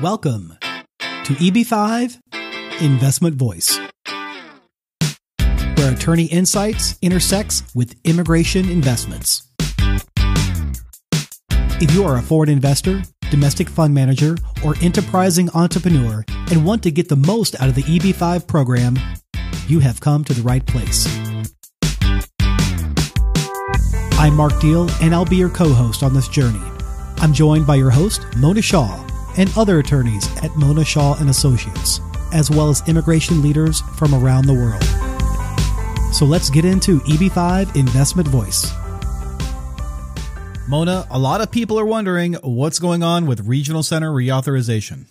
Welcome to EB5 Investment Voice, where attorney insights intersects with immigration investments. If you are a foreign investor, domestic fund manager, or enterprising entrepreneur and want to get the most out of the EB5 program, you have come to the right place. I'm Mark Deal, and I'll be your co-host on this journey. I'm joined by your host, Mona Shaw, and other attorneys at Mona Shaw & Associates, as well as immigration leaders from around the world. So let's get into EB5 Investment Voice. Mona, a lot of people are wondering what's going on with Regional Center Reauthorization.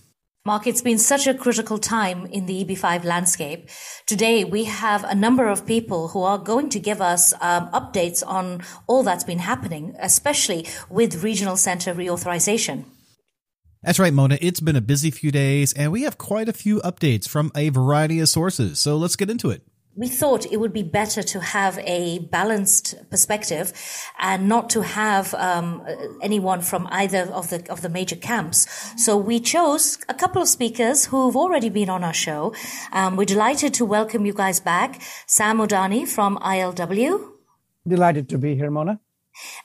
Mark, it's been such a critical time in the EB5 landscape. Today, we have a number of people who are going to give us updates on all that's been happening, especially with Regional Center Reauthorization. That's right, Mona. It's been a busy few days, and we have quite a few updates from a variety of sources. So let's get into it. We thought it would be better to have a balanced perspective and not to have anyone from either of the major camps. So we chose a couple of speakers who've already been on our show. We're delighted to welcome you guys back. Sam Udani from ILW. Delighted to be here, Mona.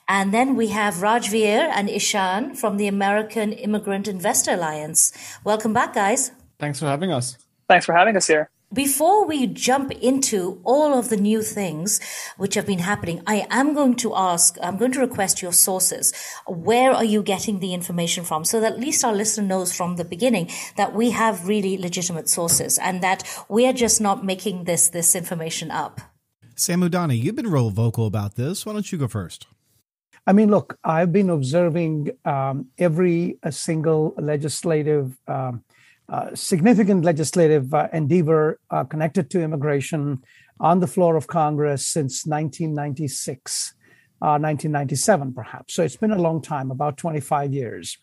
And then we have Rajvir and Ishaan from the American Immigrant Investor Alliance. Welcome back, guys. Thanks for having us. Thanks for having us here. Before we jump into all of the new things which have been happening, I'm going to request your sources. Where are you getting the information from? So that at least our listener knows from the beginning that we have really legitimate sources and that we are just not making this information up. Sam Udani, you've been real vocal about this. Why don't you go first? I mean, look, I've been observing every single significant legislative endeavor connected to immigration on the floor of Congress since 1996, 1997, perhaps. So it's been a long time, about 25 years.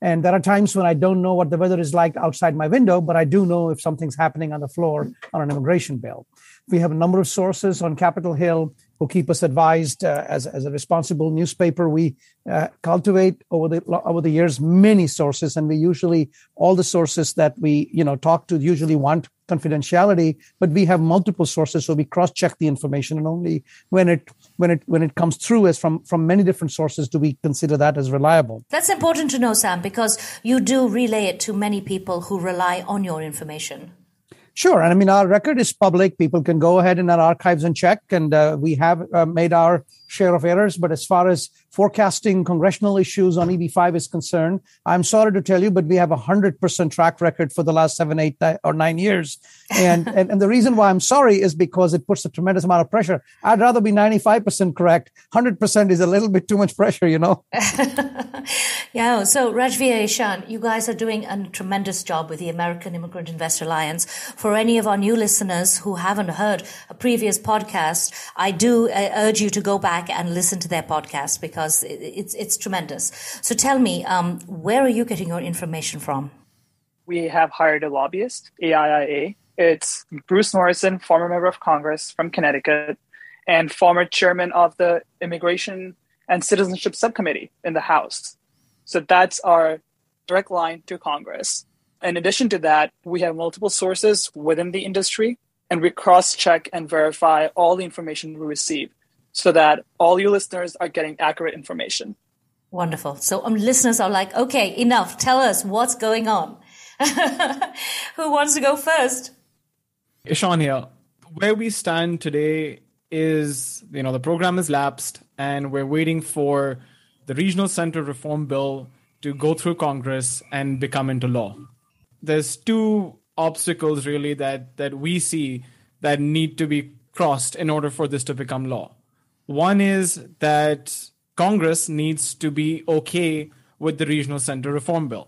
And there are times when I don't know what the weather is like outside my window, but I do know if something's happening on the floor on an immigration bill. We have a number of sources on Capitol Hill who keep us advised as a responsible newspaper. We cultivate over the years many sources, and we usually all the sources that we talk to usually want confidentiality, but we have multiple sources, so we cross-check the information, and only when it comes through as from many different sources do we consider that as reliable. That's important to know, Sam, because you do relay it to many people who rely on your information. Sure. And I mean, our record is public. People can go ahead in our archives and check. And we have made our share of errors. But as far as forecasting congressional issues on EB5 is concerned, I'm sorry to tell you, but we have 100% track record for the last 7, 8, or 9 years. And the reason why I'm sorry is because it puts a tremendous amount of pressure. I'd rather be 95% correct. 100% is a little bit too much pressure, Yeah. So Rajvir, Ishaan, you guys are doing a tremendous job with the American Immigrant Investor Alliance. For any of our new listeners who haven't heard a previous podcast, I do urge you to go back and listen to their podcast because it's tremendous. So tell me, where are you getting your information from? We have hired a lobbyist, AIIA. It's Bruce Morrison, former member of Congress from Connecticut and former chairman of the Immigration and Citizenship Subcommittee in the House. So that's our direct line to Congress. In addition to that, we have multiple sources within the industry, and we cross-check and verify all the information we receive so that all you listeners are getting accurate information. Wonderful. So listeners are like, okay, enough. Tell us what's going on. Who wants to go first? Ishaan here. Where we stand today is, the program is lapsed and we're waiting for the Regional Center Reform Bill to go through Congress and become into law. There's two obstacles really that we see that need to be crossed in order for this to become law. One is that Congress needs to be okay with the Regional Center Reform Bill.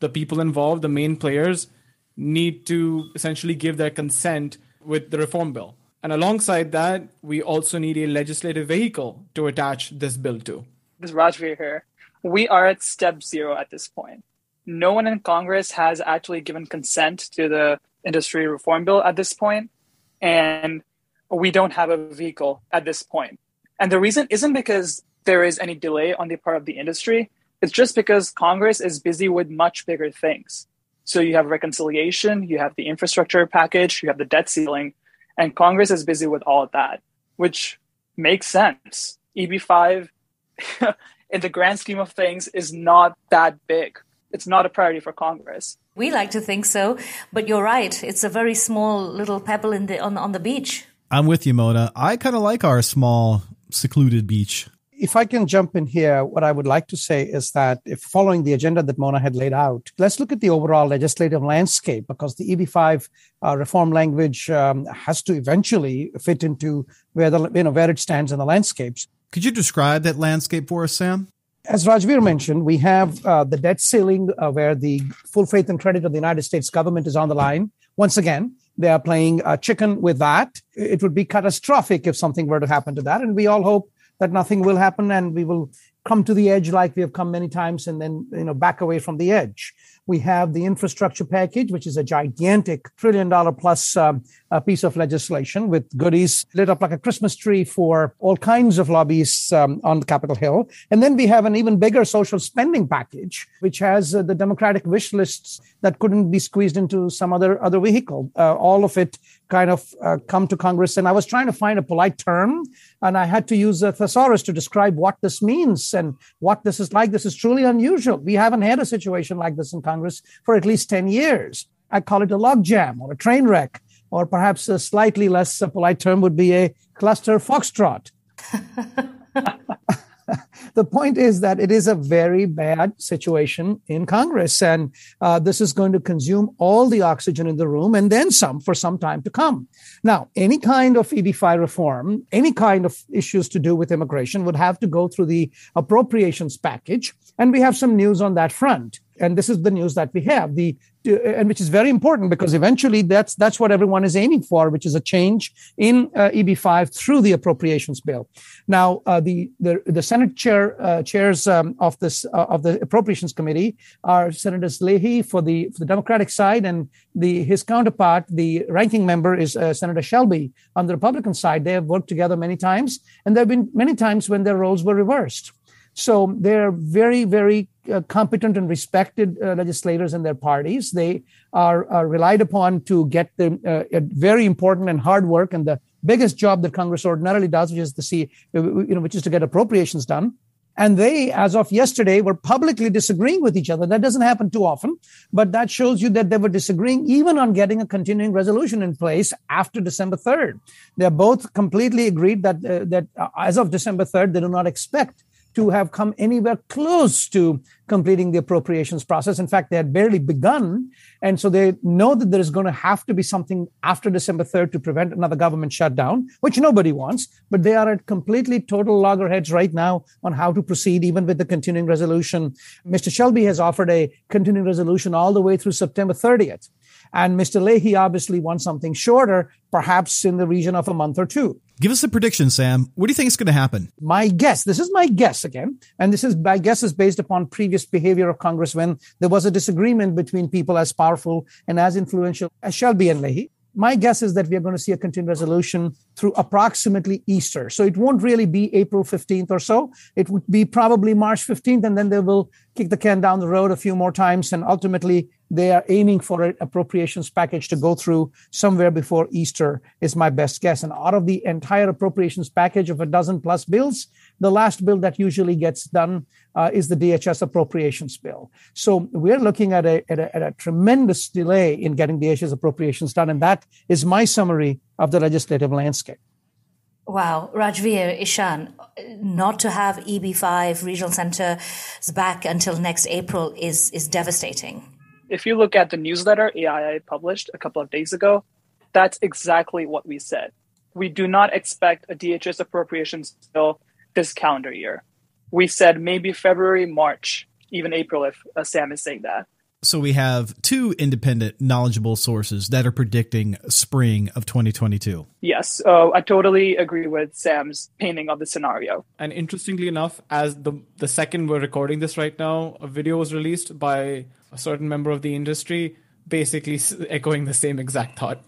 The people involved, the main players, need to essentially give their consent with the reform bill. And alongside that, we also need a legislative vehicle to attach this bill to. This is Rajvir here. We are at step 0 at this point. No one in Congress has actually given consent to the industry reform bill at this point, and we don't have a vehicle at this point. And the reason isn't because there is any delay on the part of the industry, It's just because Congress is busy with much bigger things. So you have reconciliation, you have the infrastructure package, you have the debt ceiling, and Congress is busy with all of that, which makes sense. EB-5, in the grand scheme of things, is not that big. It's not a priority for Congress. We like to think so, but you're right. It's a very small little pebble on the beach. I'm with you, Mona. I kind of like our small, secluded beach. If I can jump in here, what I would like to say is that if following the agenda that Mona had laid out, let's look at the overall legislative landscape, because the EB-5 reform language has to eventually fit into where it stands in the landscapes. Could you describe that landscape for us, Sam? As Rajvir mentioned, we have the debt ceiling where the full faith and credit of the United States government is on the line. Once again, they are playing chicken with that. It would be catastrophic if something were to happen to that. And we all hope that nothing will happen and we will come to the edge like we have come many times and then back away from the edge. We have the infrastructure package, which is a gigantic $1 trillion plus piece of legislation with goodies lit up like a Christmas tree for all kinds of lobbyists on Capitol Hill. And then we have an even bigger social spending package, which has the Democratic wish lists that couldn't be squeezed into some other vehicle. All of it kind of come to Congress. And I was trying to find a polite term, and I had to use a thesaurus to describe what this means and what this is like. This is truly unusual. We haven't had a situation like this in Congress for at least 10 years. I call it a logjam or a train wreck, or perhaps a slightly less polite term would be a cluster foxtrot. The point is that it is a very bad situation in Congress, and this is going to consume all the oxygen in the room and then some for some time to come. Now, any kind of EB-5 reform, any kind of issues to do with immigration would have to go through the appropriations package, and we have some news on that front. And this is the news that we have, and which is very important because eventually that's what everyone is aiming for, which is a change in EB-5 through the appropriations bill. Now, the Senate chairs of the Appropriations Committee are Senators Leahy for the Democratic side, and his counterpart, the ranking member, is Senator Shelby on the Republican side. They have worked together many times, and there have been many times when their roles were reversed. So they're very, very competent and respected legislators in their parties. They are relied upon to get the very important and hard work and the biggest job that Congress ordinarily does, which is to get appropriations done. And they, as of yesterday, were publicly disagreeing with each other. That doesn't happen too often, but that shows you that they were disagreeing even on getting a continuing resolution in place after December 3rd. They're both completely agreed that as of December 3rd, they do not expect to have come anywhere close to completing the appropriations process. In fact, they had barely begun. And so they know that there is going to have to be something after December 3rd to prevent another government shutdown, which nobody wants. But they are at completely total loggerheads right now on how to proceed, even with the continuing resolution. Mr. Shelby has offered a continuing resolution all the way through September 30th. And Mr. Leahy obviously wants something shorter, perhaps in the region of a month or two. Give us a prediction, Sam. What do you think is going to happen? My guess, this is my guess again, and my guess is based upon previous behavior of Congress when there was a disagreement between people as powerful and as influential as Shelby and Leahy. My guess is that we are going to see a continuing resolution through approximately Easter. So it won't really be April 15th or so. It would be probably March 15th, and then they will kick the can down the road a few more times. And ultimately, they are aiming for an appropriations package to go through somewhere before Easter is my best guess. And out of the entire appropriations package of a dozen plus bills, the last bill that usually gets done is the DHS appropriations bill. So we're looking at a tremendous delay in getting DHS appropriations done. And that is my summary of the legislative landscape. Wow. Rajvir, Ishaan, not to have EB-5 regional centers back until next April is devastating. If you look at the newsletter AIIA published a couple of days ago, that's exactly what we said. We do not expect a DHS appropriations bill this calendar year. We said maybe February, March, even April, if Sam is saying that. So we have two independent, knowledgeable sources that are predicting spring of 2022. Yes, I totally agree with Sam's painting of the scenario. And interestingly enough, as the second we're recording this right now, a video was released by a certain member of the industry, basically echoing the same exact thought.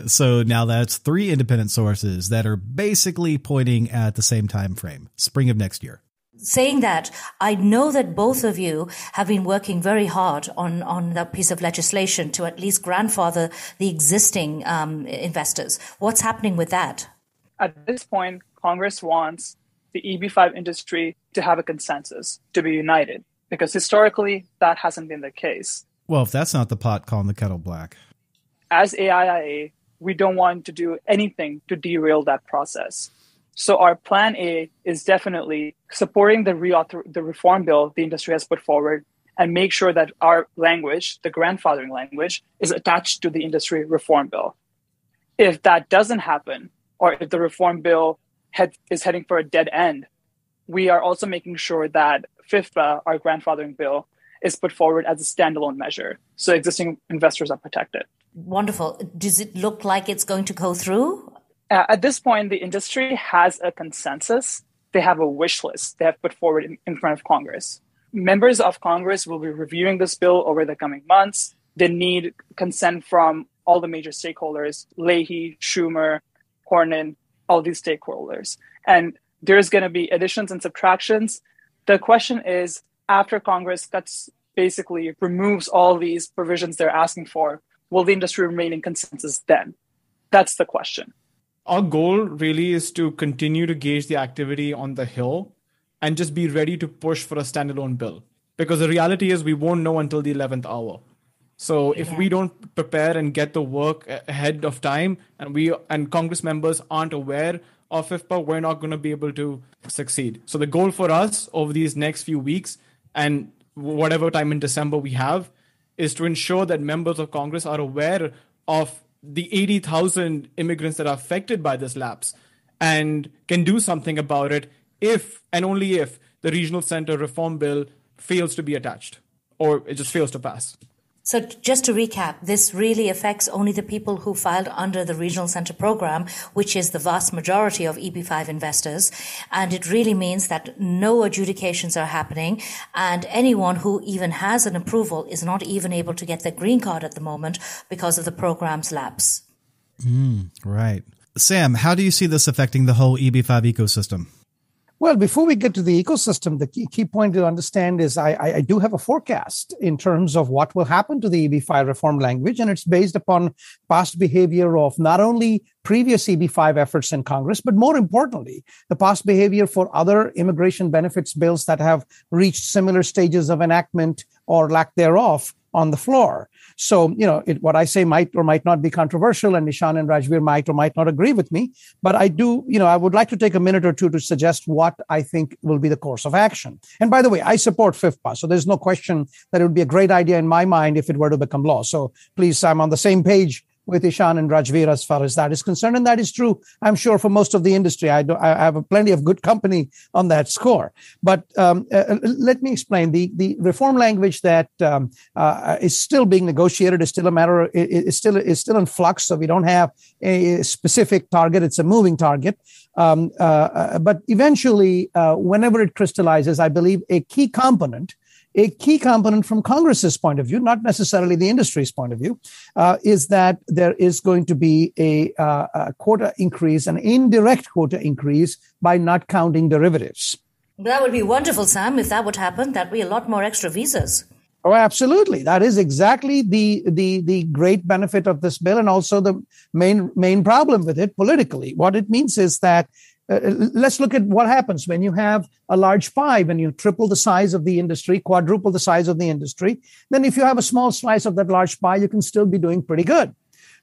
So now that's three independent sources that are basically pointing at the same time frame, spring of next year. saying that, I know that both of you have been working very hard on that piece of legislation to at least grandfather the existing investors. What's happening with that? At this point, Congress wants the EB-5 industry to have a consensus, to be united, because historically that hasn't been the case. Well, if that's not the pot calling the kettle black. As AIIA, we don't want to do anything to derail that process. So our plan A is definitely supporting the reform bill the industry has put forward and make sure that our language, the grandfathering language, is attached to the industry reform bill. If that doesn't happen, or if the reform bill is heading for a dead end, we are also making sure that FIFPA, our grandfathering bill, is put forward as a standalone measure, so existing investors are protected. Wonderful. Does it look like it's going to go through? At this point, the industry has a consensus. They have a wish list they have put forward in front of Congress. Members of Congress will be reviewing this bill over the coming months. They need consent from all the major stakeholders, Leahy, Schumer, Cornyn, all these stakeholders. And there's going to be additions and subtractions. The question is, after Congress basically removes all these provisions they're asking for, will the industry remain in consensus then? That's the question. Our goal really is to continue to gauge the activity on the Hill and just be ready to push for a standalone bill. Because the reality is we won't know until the 11th hour. So if we don't prepare and get the work ahead of time and Congress members aren't aware of FIFPA, we're not going to be able to succeed. So the goal for us over these next few weeks and whatever time in December we have is to ensure that members of Congress are aware of the 80,000 immigrants that are affected by this lapse and can do something about it if and only if the regional center reform bill fails to be attached or it just fails to pass. So just to recap, this really affects only the people who filed under the Regional Center Program, which is the vast majority of EB-5 investors. And it really means that no adjudications are happening. And anyone who even has an approval is not even able to get their green card at the moment because of the program's lapse. Right. Sam, how do you see this affecting the whole EB-5 ecosystem? Well, before we get to the ecosystem, the key point to understand is I do have a forecast in terms of what will happen to the EB-5 reform language, and it's based upon past behavior of not only previous EB-5 efforts in Congress, but more importantly, the past behavior for other immigration benefits bills that have reached similar stages of enactment or lack thereof on the floor. So, what I say might or might not be controversial, and Ishaan and Rajvir might or might not agree with me. But I do, I would like to take a minute or two to suggest what I think will be the course of action. And by the way, I support FIFPA. So there's no question that it would be a great idea in my mind if it were to become law. So please, I'm on the same page with Ishaan and Rajvir as far as that is concerned. And that is true, I'm sure, for most of the industry. I have plenty of good company on that score. But let me explain. The reform language that is still being negotiated is still a matter, is still in flux. So we don't have a specific target. It's a moving target. But eventually, whenever it crystallizes, I believe a key component from Congress's point of view, not necessarily the industry's point of view, is that there is going to be a quota increase, an indirect quota increase by not counting derivatives. That would be wonderful, Sam. If that would happen, that'd be a lot more extra visas. Oh, absolutely. That is exactly the great benefit of this bill, and also the main problem with it politically. What it means is that let's look at what happens when you have a large pie, when you triple the size of the industry, quadruple the size of the industry. Then if you have a small slice of that large pie, you can still be doing pretty good.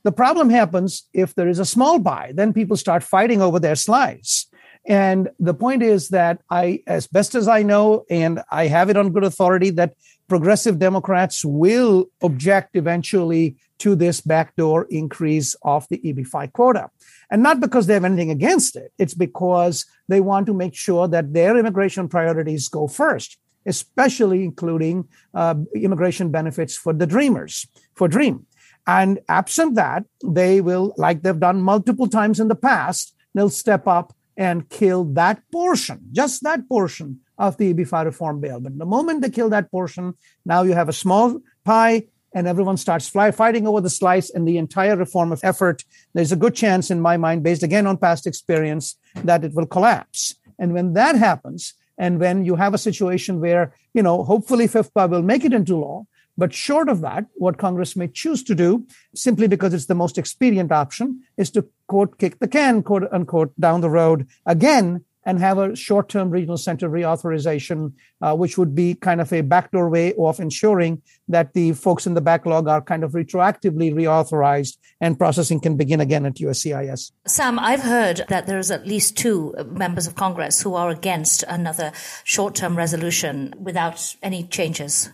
The problem happens if there is a small pie, then people start fighting over their slice. And the point is that as best as I know, and I have it on good authority, that progressive Democrats will object eventually to this backdoor increase of the EB-5 quota. And not because they have anything against it. It's because they want to make sure that their immigration priorities go first, especially including immigration benefits for the dreamers, for DREAM. And absent that, they will, like they've done multiple times in the past, they'll step up and kill that portion, just that portion of the EB-5 reform bill. But the moment they kill that portion, now you have a small pie, and everyone starts fighting over the slice, and the entire reform of effort, there's a good chance in my mind, based again on past experience, that it will collapse. And when that happens, And when you have a situation where, hopefully FIFPA will make it into law, but short of that, what Congress may choose to do, simply because it's the most expedient option, is to, quote, kick the can, quote unquote, down the road again and have a short-term regional center reauthorization, which would be kind of a backdoor way of ensuring that the folks in the backlog are kind of retroactively reauthorized and processing can begin again at USCIS. Sam, I've heard that there's at least 2 members of Congress who are against another short-term resolution without any changes.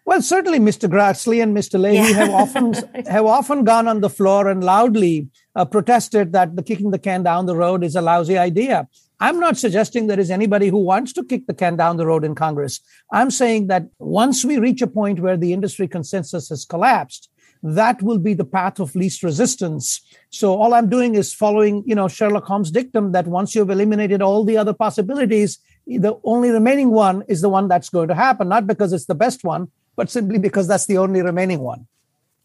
Well, certainly Mr. Grassley and Mr. Leahy have often gone on the floor and loudly protested that the kicking the can down the road is a lousy idea. I'm not suggesting there is anybody who wants to kick the can down the road in Congress. I'm saying that once we reach a point where the industry consensus has collapsed, that will be the path of least resistance. So all I'm doing is following, Sherlock Holmes' dictum that once you've eliminated all the other possibilities, the only remaining one is the one that's going to happen, not because it's the best one, but simply because that's the only remaining one.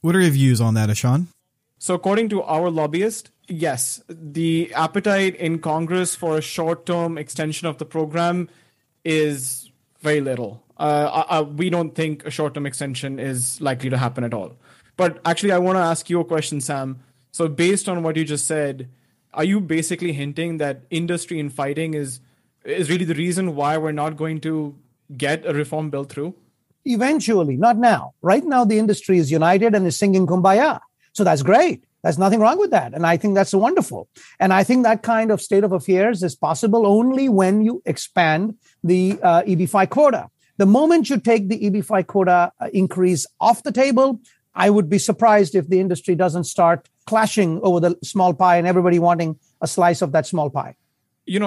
What are your views on that, Ishaan? So according to our lobbyist, yes, the appetite in Congress for a short-term extension of the program is very little. We don't think a short-term extension is likely to happen at all. But actually, I want to ask you a question, Sam. So based on what you just said, are you basically hinting that industry infighting is really the reason why we're not going to get a reform bill through? Eventually, not now. Right now, the industry is united and is singing Kumbaya. So that's great. There's nothing wrong with that. And I think that's wonderful. And I think that kind of state of affairs is possible only when you expand the EB-5 quota. The moment you take the EB-5 quota increase off the table, I would be surprised if the industry doesn't start clashing over the small pie and everybody wanting a slice of that small pie.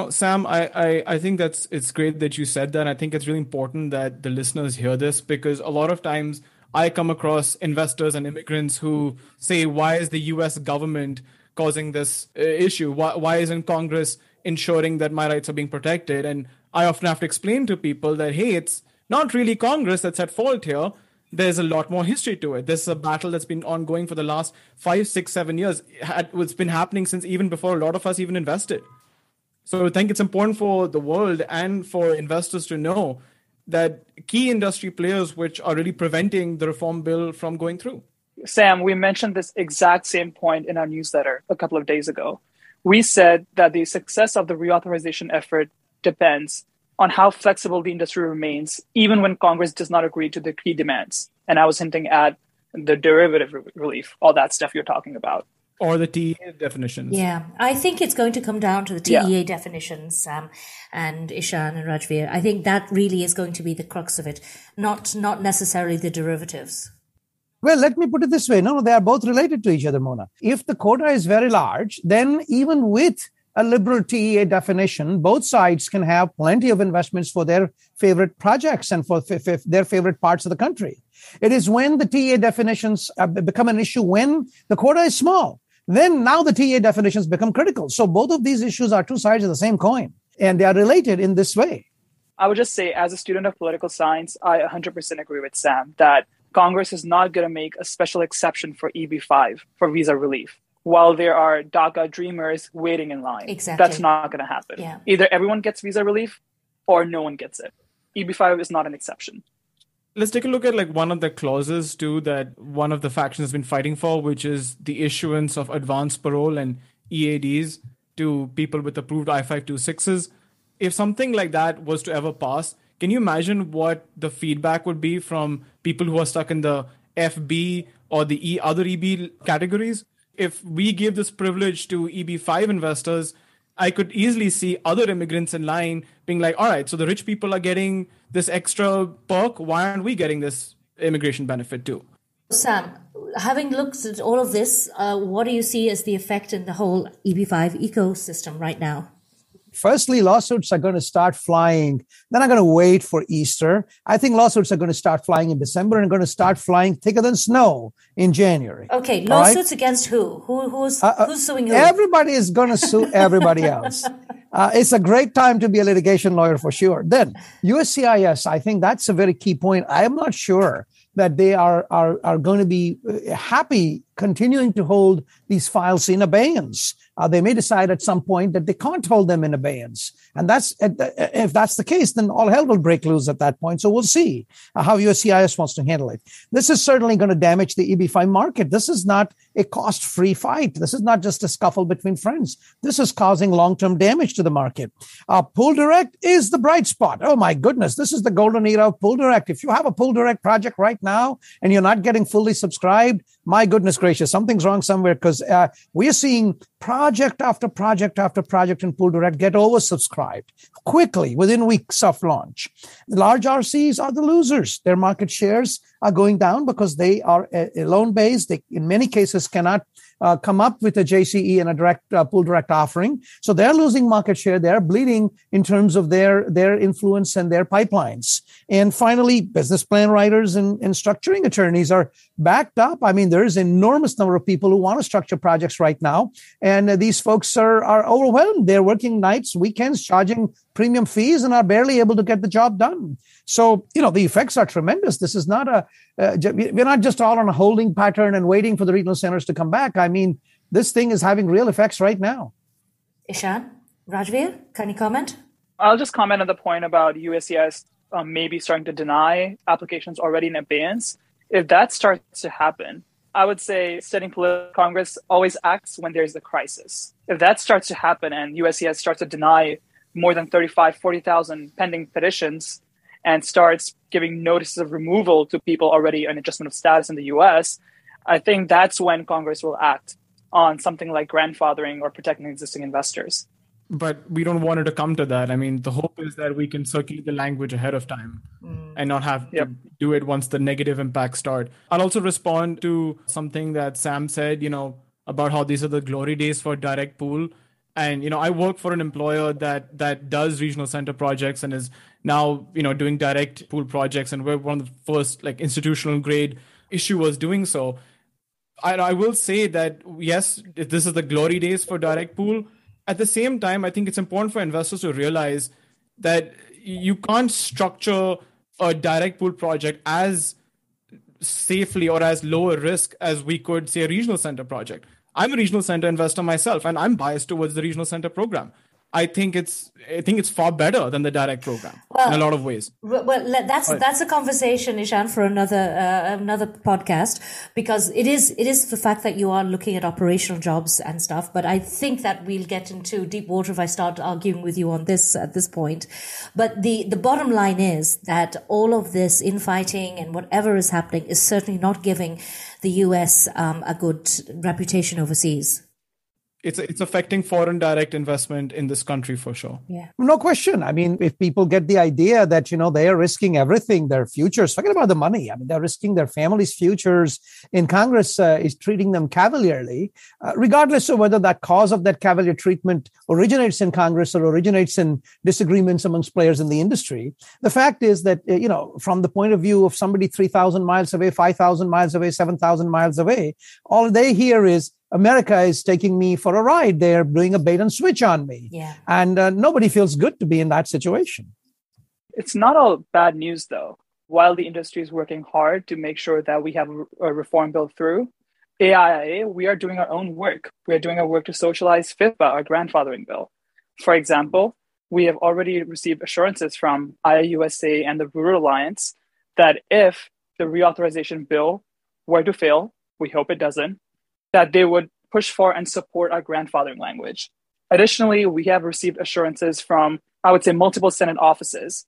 Sam, I think it's great that you said that. I think it's really important that the listeners hear this, because a lot of times I come across investors and immigrants who say, why is the US government causing this issue? Why isn't Congress ensuring that my rights are being protected? And I often have to explain to people that, hey, it's not really Congress that's at fault here. There's a lot more history to it. This is a battle that's been ongoing for the last 5, 6, 7 years. It's been happening since even before a lot of us even invested. So I think it's important for the world and for investors to know that key industry players which are really preventing the reform bill from going through. Sam, we mentioned this exact same point in our newsletter a couple of days ago. We said that the success of the reauthorization effort depends on how flexible the industry remains, even when Congress does not agree to the key demands. And I was hinting at the derivative relief, all that stuff you're talking about. Or the TEA definitions. Yeah, I think it's going to come down to the TEA definitions, Sam and Ishaan and Rajvir. I think that really is going to be the crux of it, not necessarily the derivatives. Well, let me put it this way. No, they are both related to each other, Mona. If the quota is very large, then even with a liberal TEA definition, both sides can have plenty of investments for their favorite projects and for their favorite parts of the country. It is when the TEA definitions become an issue when the quota is small. Then now the TEA definitions become critical. So both of these issues are two sides of the same coin, and they are related in this way. I would just say, as a student of political science, I 100% agree with Sam that Congress is not going to make a special exception for EB-5 for visa relief, while there are DACA dreamers waiting in line. Exactly. That's not going to happen. Yeah. Either everyone gets visa relief or no one gets it. EB-5 is not an exception. Let's take a look at one of the clauses too that one of the factions has been fighting for, which is the issuance of advanced parole and EADs to people with approved I-526s. If something like that was to ever pass, can you imagine what the feedback would be from people who are stuck in the FB or the other EB categories? If we give this privilege to EB-5 investors, I could easily see other immigrants in line being like, all right, so the rich people are getting this extra perk. Why aren't we getting this immigration benefit too? Sam, having looked at all of this, what do you see as the effect in the whole EB-5 ecosystem right now? Firstly, lawsuits are going to start flying. They're not going to wait for Easter. I think lawsuits are going to start flying in December and going to start flying thicker than snow in January. Okay, lawsuits against who? Who's suing who? Everybody is going to sue everybody else. It's a great time to be a litigation lawyer for sure. Then USCIS, I think that's a very key point. I am not sure that they are going to be happy continuing to hold these files in abeyance. They may decide at some point that they can't hold them in abeyance. And if that's the case, then all hell will break loose at that point. So we'll see how USCIS wants to handle it. This is certainly going to damage the EB-5 market. This is not a cost-free fight. This is not just a scuffle between friends. This is causing long-term damage to the market. Pool Direct is the bright spot. Oh my goodness, this is the golden era of Pool Direct. If you have a Pool Direct project right now and you're not getting fully subscribed, my goodness gracious, something's wrong somewhere, because we're seeing project after project after project in Pool Direct get oversubscribed quickly within weeks of launch. The large RCs are the losers. Their market shares are going down because they are loan-based. They, in many cases, cannot come up with a JCE and a direct Pool Direct offering. So they're losing market share. They're bleeding in terms of their influence and their pipelines. And finally, business plan writers and structuring attorneys are backed up. I mean, there is an enormous number of people who want to structure projects right now. And these folks are overwhelmed. They're working nights, weekends, charging premium fees, and are barely able to get the job done. So, the effects are tremendous. This is not we're not just all on a holding pattern and waiting for the regional centers to come back. I mean, this thing is having real effects right now. Ishaan, Rajvir, can you comment? I'll just comment on the point about USCIS maybe starting to deny applications already in advance. If that starts to happen, I would say sitting political Congress always acts when there's a crisis. If that starts to happen and USCIS starts to deny more than 40,000 pending petitions and starts giving notices of removal to people already on adjustment of status in the U.S., I think that's when Congress will act on something like grandfathering or protecting existing investors. But we don't want it to come to that. I mean, the hope is that we can circulate the language ahead of time and not have to do it once the negative impacts start. I'll also respond to something that Sam said, about how these are the glory days for direct pool. And, I work for an employer that does regional center projects and is now, doing direct pool projects. And we're one of the first institutional grade issuers doing so. I will say that, yes, this is the glory days for direct pool. At the same time, I think it's important for investors to realize that you can't structure a direct pool project as safely or as low a risk as we could, say, a regional center project. I'm a regional center investor myself, and I'm biased towards the regional center program. I think it's far better than the direct program in a lot of ways. Well, that's a conversation, Ishaan, for another podcast, because it is the fact that you are looking at operational jobs and stuff. But I think that we'll get into deep water if I start arguing with you on this at this point. But the bottom line is that all of this infighting and whatever is happening is certainly not giving the U.S. a good reputation overseas. It's affecting foreign direct investment in this country for sure. Yeah. No question. I mean, if people get the idea that, they are risking everything, their futures, forget about the money. I mean, they're risking their families' futures, and Congress is treating them cavalierly, regardless of whether that cause of that cavalier treatment originates in Congress or originates in disagreements amongst players in the industry. The fact is that, from the point of view of somebody 3,000 miles away, 5,000 miles away, 7,000 miles away, all they hear is, America is taking me for a ride. They're doing a bait and switch on me. Yeah. And nobody feels good to be in that situation. It's not all bad news, though. While the industry is working hard to make sure that we have a reform bill through, AIIA, we are doing our own work. We are doing our work to socialize FIPPA, our grandfathering bill. For example, we have already received assurances from AIIA and the Reauthorization Alliance that if the reauthorization bill were to fail, we hope it doesn't, that they would push for and support our grandfathering language. Additionally, we have received assurances from, I would say, multiple Senate offices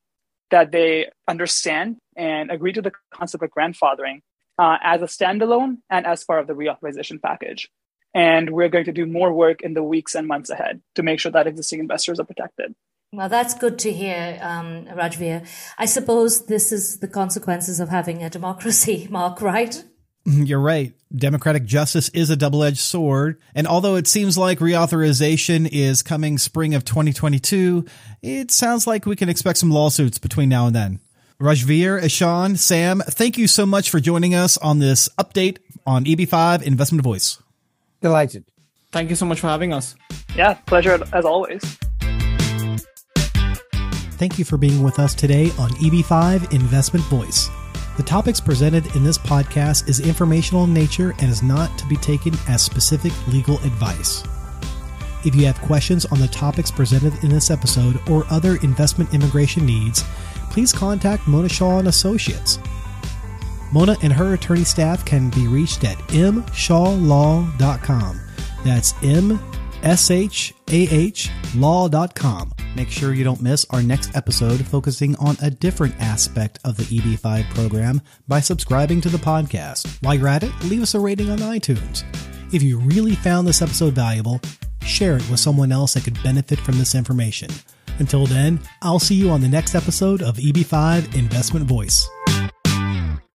that they understand and agree to the concept of grandfathering as a standalone and as part of the reauthorization package. And we're going to do more work in the weeks and months ahead to make sure that existing investors are protected. Well, that's good to hear, Rajvir. I suppose this is the consequences of having a democracy, Mark, right? You're right. Democratic justice is a double-edged sword. And although it seems like reauthorization is coming spring of 2022, it sounds like we can expect some lawsuits between now and then. Rajvir, Ishaan, Sam, thank you so much for joining us on this update on EB-5 Investment Voice. Delighted. Thank you so much for having us. Yeah, pleasure as always. Thank you for being with us today on EB-5 Investment Voice. The topics presented in this podcast is informational in nature and is not to be taken as specific legal advice. If you have questions on the topics presented in this episode or other investment immigration needs, please contact Mona Shaw and Associates. Mona and her attorney staff can be reached at mshawlaw.com. That's mshawlaw.com. Make sure you don't miss our next episode focusing on a different aspect of the EB-5 program by subscribing to the podcast. While you're at it, leave us a rating on iTunes. If you really found this episode valuable, share it with someone else that could benefit from this information. Until then, I'll see you on the next episode of EB-5 Investment Voice.